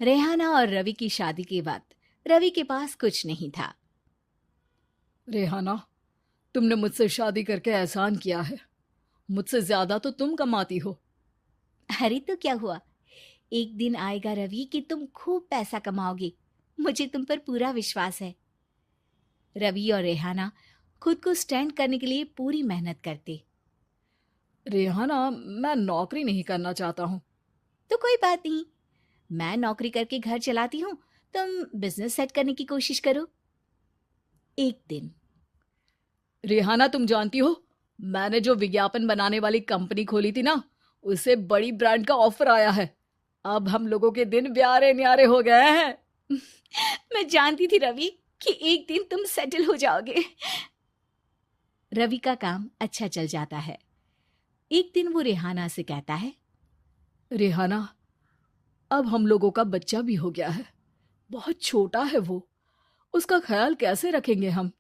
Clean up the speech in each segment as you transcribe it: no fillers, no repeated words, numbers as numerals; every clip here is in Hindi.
रेहाना और रवि की शादी के बाद रवि के पास कुछ नहीं था। रेहाना, तुमने मुझसे शादी करके एहसान किया है। मुझसे ज्यादा तो तुम कमाती हो। अरे तो क्या हुआ, एक दिन आएगा रवि कि तुम खूब पैसा कमाओगे। मुझे तुम पर पूरा विश्वास है। रवि और रेहाना खुद को स्टैंड करने के लिए पूरी मेहनत करते। रेहाना, मैं नौकरी नहीं करना चाहता हूँ। तो कोई बात नहीं, मैं नौकरी करके घर चलाती हूँ, तुम बिजनेस सेट करने की कोशिश करो। एक दिन रेहाना, तुम जानती हो, मैंने जो विज्ञापन बनाने वाली कंपनी खोली थी ना, उसे बड़ी ब्रांड का ऑफर आया है। अब हम लोगों के दिन ब्यारे न्यारे हो गए हैं। मैं जानती थी रवि कि एक दिन तुम सेटल हो जाओगे। रवि का काम अच्छा चल जाता है। एक दिन वो रेहाना से कहता है, रेहाना, अब हम लोगों का बच्चा भी हो गया है। बहुत छोटा है वो। उसका ख्याल कैसे रखेंगे हम?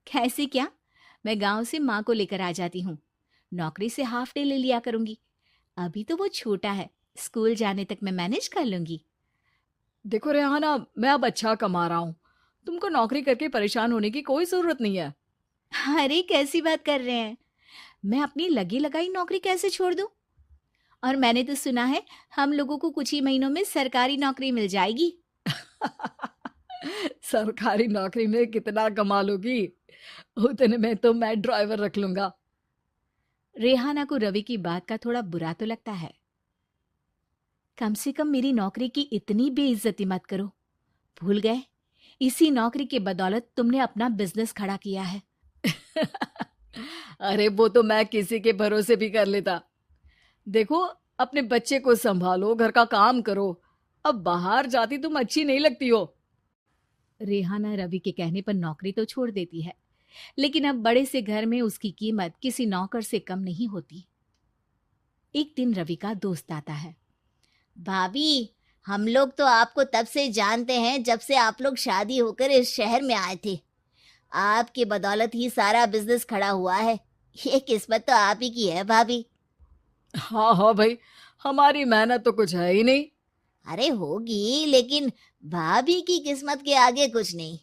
कैसे क्या, मैं गांव से माँ को लेकर आ जाती हूँ। नौकरी से हाफ डे ले लिया करूंगी। अभी तो वो छोटा है, स्कूल जाने तक मैं मैनेज कर लूंगी। देखो रेहाना, मैं अब अच्छा कमा रहा हूँ। तुमको नौकरी करके परेशान होने की कोई जरूरत नहीं है। अरे कैसी बात कर रहे हैं, मैं अपनी लगी लगाई नौकरी कैसे छोड़ दूं? और मैंने तो सुना है हम लोगों को कुछ ही महीनों में सरकारी नौकरी मिल जाएगी। सरकारी नौकरी में कितना कमा लोगी? उतने में तो मैं ड्राइवर रख लूंगा। रेहाना को रवि की बात का थोड़ा बुरा तो लगता है। कम से कम मेरी नौकरी की इतनी बेइज्जती मत करो। भूल गए, इसी नौकरी के बदौलत तुमने अपना बिजनेस खड़ा किया है। अरे वो तो मैं किसी के भरोसे भी कर लेता। देखो, अपने बच्चे को संभालो, घर का काम करो। अब बाहर जाती तुम अच्छी नहीं लगती हो। रेहाना रवि के कहने पर नौकरी तो छोड़ देती है, लेकिन अब बड़े से घर में उसकी कीमत किसी नौकर से कम नहीं होती। एक दिन रवि का दोस्त आता है। भाभी, हम लोग तो आपको तब से जानते हैं जब से आप लोग शादी होकर इस शहर में आए थे। आपकी बदौलत ही सारा बिजनेस खड़ा हुआ है। ये किस्मत तो आप ही की है भाभी। हाँ हाँ भाई, हमारी मेहनत तो कुछ है ही नहीं। अरे होगी, लेकिन भाभी की किस्मत के आगे कुछ नहीं।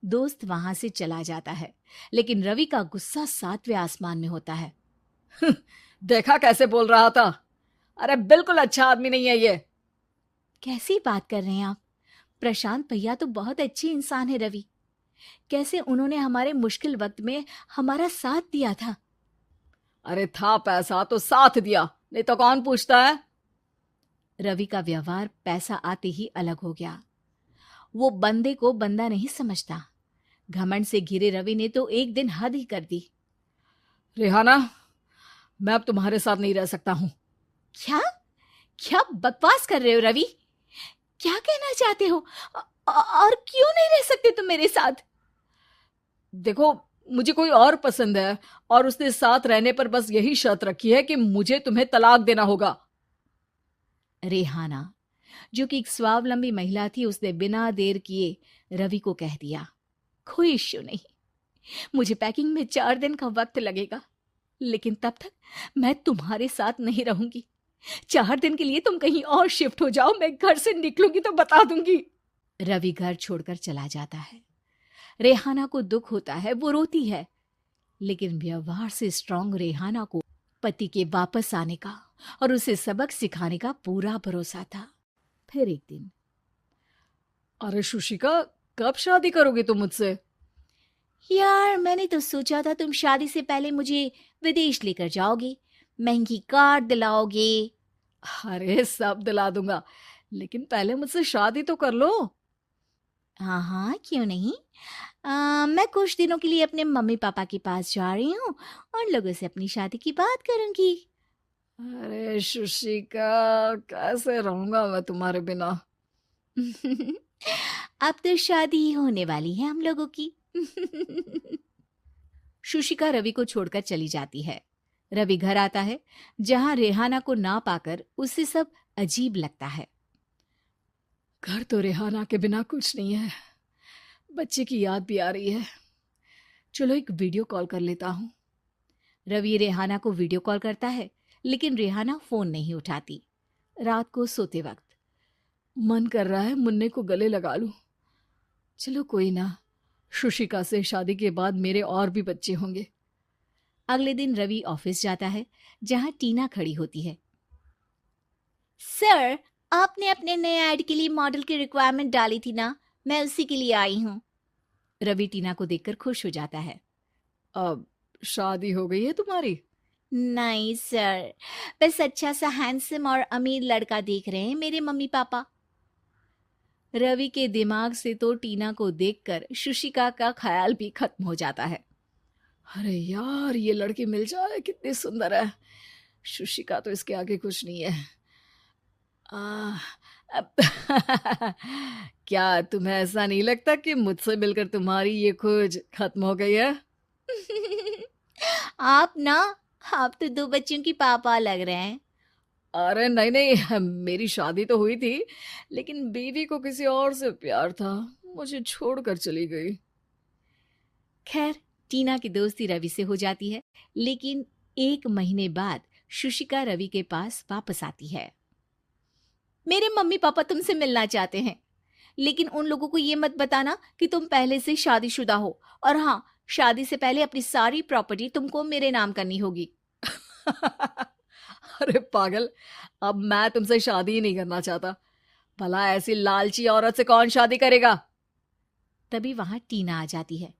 दोस्त वहां से चला जाता है, लेकिन रवि का गुस्सा सातवें आसमान में होता है। देखा कैसे बोल रहा था? अरे बिल्कुल अच्छा आदमी नहीं है ये। कैसी बात कर रहे हैं आप? प्रशांत भैया तो बहुत अच्छे इंसान है रवि। कैसे उन्होंने हमारे मुश्किल वक्त में हमारा साथ दिया था। अरे था पैसा तो साथ दिया, नहीं तो कौन पूछता है? रवि का व्यवहार पैसा आते ही अलग हो गया। वो बंदे को बंदा नहीं समझता। घमंड से घिरे रवि ने तो एक दिन हद ही कर दी। रेहाना, मैं अब तुम्हारे साथ नहीं रह सकता हूँ। क्या क्या बकवास कर रहे हो रवि? क्या कहना चाहते हो? और क्यों नहीं रह सकते तुम मेरे साथ? देखो, मुझे कोई और पसंद है, और उसने साथ रहने पर बस यही शर्त रखी है कि मुझे तुम्हें तलाक देना होगा। रेहाना, जो कि एक स्वावलंबी महिला थी, उसने बिना देर किए रवि को कह दिया, कोई इश्यू नहीं, मुझे पैकिंग में 4 दिन का वक्त लगेगा, लेकिन तब तक मैं तुम्हारे साथ नहीं रहूंगी। 4 दिन के लिए तुम कहीं और शिफ्ट हो जाओ, मैं घर से निकलूंगी तो बता दूंगी। रवि घर छोड़कर चला जाता है। रेहाना को दुख होता है, वो रोती है, लेकिन व्यवहार से स्ट्रांग रेहाना को पति के वापस आने का और उसे सबक सिखाने का पूरा भरोसा था। फिर एक दिन, अरे शुशिका, कब शादी करोगी तुम मुझसे? यार मैंने तो सोचा था तुम शादी से पहले मुझे विदेश लेकर जाओगे, महंगी कार दिलाओगे। अरे सब दिला दूंगा, लेकिन पहले मुझसे शादी तो कर लो। हाँ हाँ, क्यों नहीं। मैं कुछ दिनों के लिए अपने मम्मी पापा के पास जा रही हूँ और लोगों से अपनी शादी की बात करूंगी। अरे शुशिका, कैसे रहूंगा मैं तुम्हारे बिना? अब तो शादी ही होने वाली है हम लोगों की। शुशिका रवि को छोड़कर चली जाती है। रवि घर आता है, जहां रेहाना को ना पाकर उसे सब अजीब लगता है। घर तो रेहाना के बिना कुछ नहीं है। बच्चे की याद भी आ रही है। चलो एक वीडियो कॉल कर लेता हूँ। रवि रेहाना को वीडियो कॉल करता है, लेकिन रेहाना फोन नहीं उठाती। रात को सोते वक्त मन कर रहा है मुन्ने को गले लगा लूं। चलो कोई ना, शुशिका से शादी के बाद मेरे और भी बच्चे होंगे। अगले दिन रवि ऑफिस जाता है, जहां टीना खड़ी होती है। सर, आपने अपने नए ऐड के लिए मॉडल की रिक्वायरमेंट डाली थी ना, मैं उसी के लिए आई हूँ। रवि टीना को देखकर खुश हो जाता है। अब शादी हो गई है तुम्हारी? नहीं सर, बस अच्छा सा हैंडसम और अमीर लड़का देख रहे हैं मेरे मम्मी पापा। रवि के दिमाग से तो टीना को देखकर शुशिका का ख्याल भी खत्म हो जाता है। अरे यार, ये लड़की मिल जाए कितनी सुंदर है। शुशिका तो इसके आगे कुछ नहीं है। आ, अब क्या तुम्हें ऐसा नहीं लगता कि मुझसे मिलकर तुम्हारी ये खोज खत्म हो गई है? आप ना, आप तो 2 बच्चों की पापा लग रहे हैं। अरे नहीं नहीं, मेरी शादी तो हुई थी, लेकिन बीवी को किसी और से प्यार था, मुझे छोड़कर चली गई। खैर, टीना की दोस्ती रवि से हो जाती है, लेकिन 1 महीने बाद शुशिका रवि के पास वापस आती है। मेरे मम्मी पापा तुमसे मिलना चाहते हैं, लेकिन उन लोगों को ये मत बताना कि तुम पहले से शादीशुदा हो, और हाँ, शादी से पहले अपनी सारी प्रॉपर्टी तुमको मेरे नाम करनी होगी। अरे पागल, अब मैं तुमसे शादी ही नहीं करना चाहता। भला ऐसी लालची औरत से कौन शादी करेगा? तभी वहां टीना आ जाती है।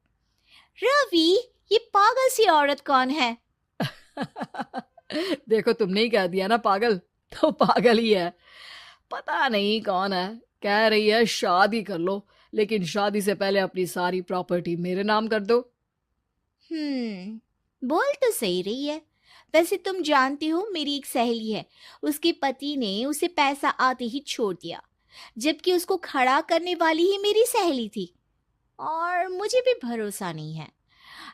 रवि, ये पागल सी औरत कौन है? देखो, तुमने ही कह दिया ना पागल, तो पागल ही है। पता नहीं कौन है, कह रही है शादी कर लो, लेकिन शादी से पहले अपनी सारी प्रॉपर्टी मेरे नाम कर दो। बोल तो सही रही है। वैसे तुम जानती हो, मेरी एक सहेली है, उसके पति ने उसे पैसा आते ही छोड़ दिया, जबकि उसको खड़ा करने वाली ही मेरी सहेली थी। और मुझे भी भरोसा नहीं है।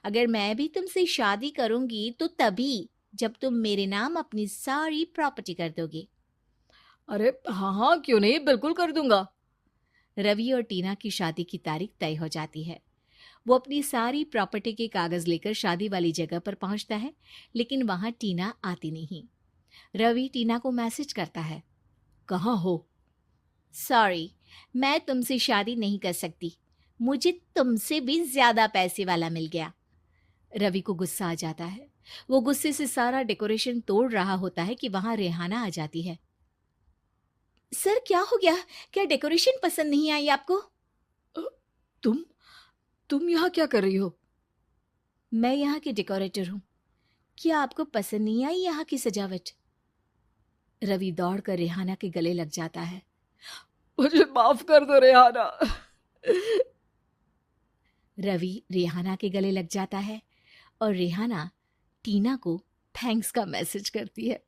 अगर मैं भी तुमसे शादी करूंगी तो तभी, जब तुम मेरे नाम अपनी सारी प्रॉपर्टी कर दोगे। अरे हाँ हाँ, क्यों नहीं, बिल्कुल कर दूंगा। रवि और टीना की शादी की तारीख तय हो जाती है। वो अपनी सारी प्रॉपर्टी के कागज लेकर शादी वाली जगह पर पहुंचता है, लेकिन वहां टीना आती नहीं। रवि टीना को मैसेज करता है। कहाँ हो? सॉरी, मैं तुमसे शादी नहीं कर सकती, मुझे तुमसे भी ज्यादा पैसे वाला मिल गया। रवि को गुस्सा आ जाता है। वो गुस्से से सारा डेकोरेशन तोड़ रहा होता है कि वहां रेहाना आ जाती है। सर, क्या हो गया? क्या डेकोरेशन पसंद नहीं आई आपको? अ, तुम तुम यहाँ क्या कर रही हो? मैं यहाँ की डेकोरेटर हूँ। क्या आपको पसंद नहीं आई यहाँ की सजावट? रवि दौड़कर रेहाना के गले लग जाता है। मुझे माफ कर दो रेहाना। रवि रेहाना के गले लग जाता है और रेहाना टीना को थैंक्स का मैसेज करती है।